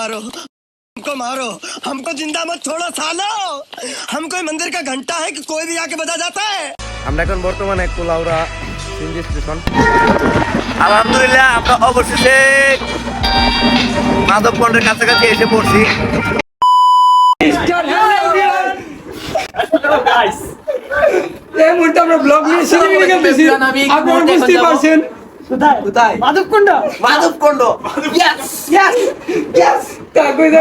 मारो हमको मारो, हमको जिंदा मत छोड़ो सालो। हम कोई मंदिर का घंटा है कि कोई भी आके बजा जाता है। আমরা এখন বর্তমানে কুলাউড়া সিএনজি স্টেশন। আলহামদুলিল্লাহ আমরা অবশেষে মাধবকুণ্ডের কাছাকাছি এসে পড়ছি। এই মুহূর্তে আমরা ব্লগ নিয়ে শিলিগুড়ি গেছি। আপনারা বুঝতেই পারছেন কোথায় মাধবকুণ্ড। ইয়েস ইয়েস ইয়েস কাকই দা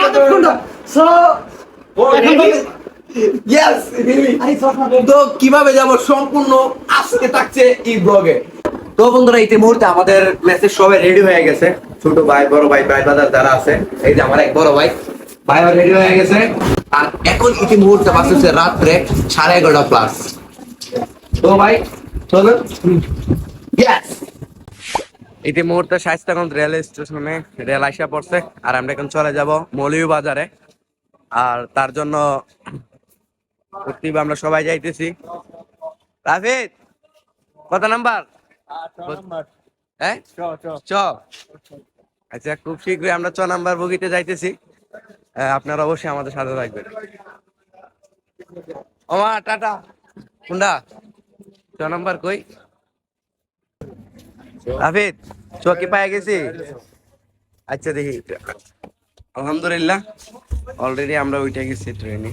মাধবকুণ্ড। সো ইয়েস তো কিভাবে যাব সম্পূর্ণ আজকে থাকছে এই ব্লগে। তো বন্ধুরা এই মুহূর্তে আমাদের মেসেজ সবাই রেডি হয়ে গেছে। ছোট ভাই বড় ভাই ভাই দাদা যারা আছে, এই যে আমার এক বড় ভাই রেডি হয়ে গেছে। আর এখন এই মুহূর্তে বাজছে রাত্রে 11:30 প্লাস। তো ভাই চলো। ইয়েস এই মুহূর্তে শায়েস্তাগঞ্জ রেল স্টেশনে রেল আইসা পড়ছে আর আমরা এখন চলে যাব মৌলভীবাজারে। আর তার জন্য আমরা সবাই যাইতেছি। রাফিদ কত নাম্বার? হ্যাঁ চ। আচ্ছা খুব শীঘ্রই আমরা 6 নাম্বার বগিতে যাইতেছি। আপনারা অবশ্যই আমাদের সাথে থাকবেন। ওমা টাটা কুন্ডা 6 নাম্বার কই? রাফিদ চকি পায়ে গেছি। আচ্ছা দেখি আলহামদুলিল্লাহ অলরেডি আমরা উঠে গেছি ট্রেনে।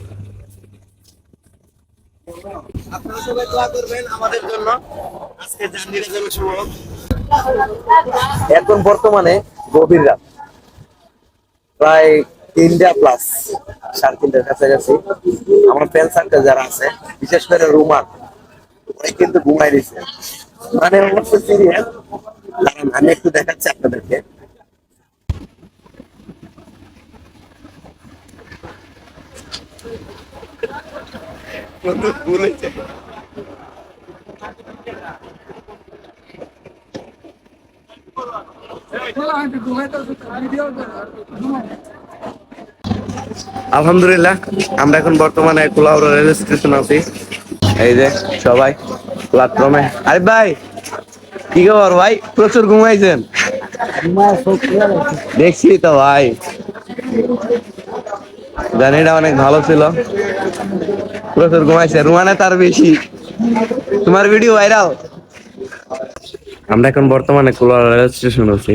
আপনারা সবাই দোয়া করবেন আমাদের জন্য, আজকে জার্নিটা যেন শুভ হোক। এখন বর্তমানে গভীর রাত, প্রায় 3টা প্লাস, 3:30টার কাছাকাছি। আমার ফ্রেন্ড সার্কেল যারা আছে বিশেষ করে রুমান ওই কিন্তু ঘুমাই দিচ্ছে, মানে অবশ্য সিরিয়াস। আমি একটু দেখাচ্ছি আপনাদেরকে। আলহামদুলিল্লাহ আমরা এখন বর্তমানে কুলাউড়া রেল স্টেশন আছি। এই যে সবাই প্ল্যাটফর্মে। আরে ভাই কি খবর ভাই? প্রচুর ঘুমাইছেন দেখছি তো ভাই। জার্নিটা অনেক ভালো ছিল, প্রচুর ঘুমাইছে। রুমানে তার বেশি, তোমার ভিডিও ভাইরাল। আমরা এখন বর্তমানে কুলাউড়া রেল স্টেশন আছি।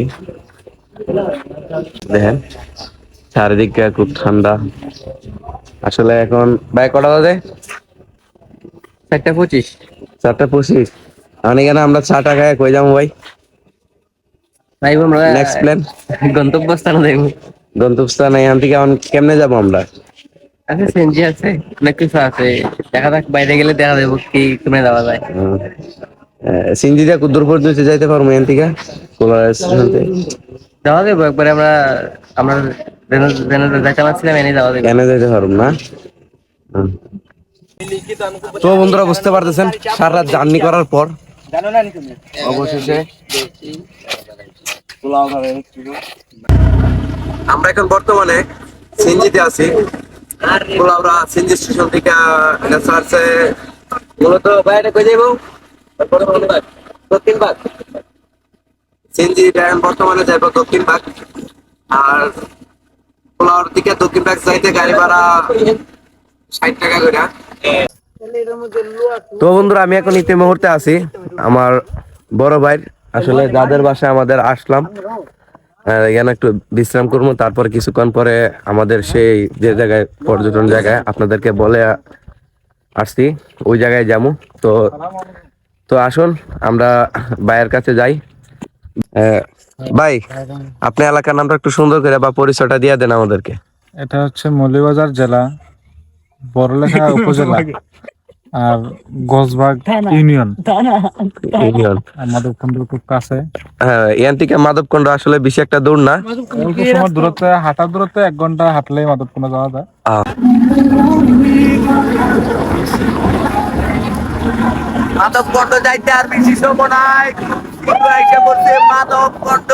দেখেন চারিদিকে খুব ঠান্ডা। আসলে এখন ভাই কটা বাজে? 4:25। 4:25 এখানে আমরা 6 টাকায় কই যাবো ভাই? ভাই আমরা নেক্সট প্ল্যান গন্তব্যস্থানে যাবো। গন্তব্যস্থানে এখান থেকে কেমনে যাবো আমরা? আচ্ছা সিএনজি আছে, অনেক কিছু আছে, দেখা যাক বাইরে গেলে দেখা যাবো কি তুমি যাওয়া যায়। সিনজিটা দূর পর্যন্ত যাইতে পারবো এখান থেকে কুলাউড়া স্টেশন থেকে? যাওয়া যাবো একবারে। আমরা যাইতে পারছিলাম, এনে যাওয়া যাবে। এনে যাইতে পারবো না। তো বন্ধুরা বুঝতে পারতেছেন সারা রাত জার্নি করার পর অবশেষে আমরা এখন বর্তমানে সিএনজিতে আছি। কুলাউড়া সিএনজি স্টেশন থেকে ছাড়ছে মূলত বাইরে কই যাইবো দক্ষিণবাগ। সিএনজি বর্তমানে যাইবো দক্ষিণবাগ। আর কুলাউড়ার দিকে দক্ষিণবাগ যাইতে গাড়ি ভাড়া 60 টাকা করে। তো বন্ধুরা আমি এখন ইতি মুহূর্তে আছি আমার বড় ভাই, আসলে যাদের বাসায় আমাদের আসলাম এখানে একটু বিশ্রাম করবো। তারপর কিছুক্ষণ পরে আমাদের সেই যে জায়গায় পর্যটন জায়গায় আপনাদেরকে বলে আসছি ওই জায়গায় যাবো। তো তো আসুন আমরা ভাইয়ের কাছে যাই। ভাই আপনি এলাকার নামটা একটু সুন্দর করে বা পরিচয়টা দিয়ে দেন আমাদেরকে। এটা হচ্ছে মৌলভীবাজার জেলা, বড়লেখা উপজেলা আর গজবাগ ইউনিয়ন। মাধবকুণ্ড খুব কাছে। হ্যাঁ এখান থেকে মাধবকুণ্ড আসলে বেশি একটা দূর না, অল্প সময় দূরত্বে, হাঁটার দূরত্বে 1 ঘন্টা হাঁটলেই মাধবকুণ্ড যাওয়া যায়। মাধবকুণ্ড যাইতে আর বেশি সময় নাই, মাধবকুণ্ড।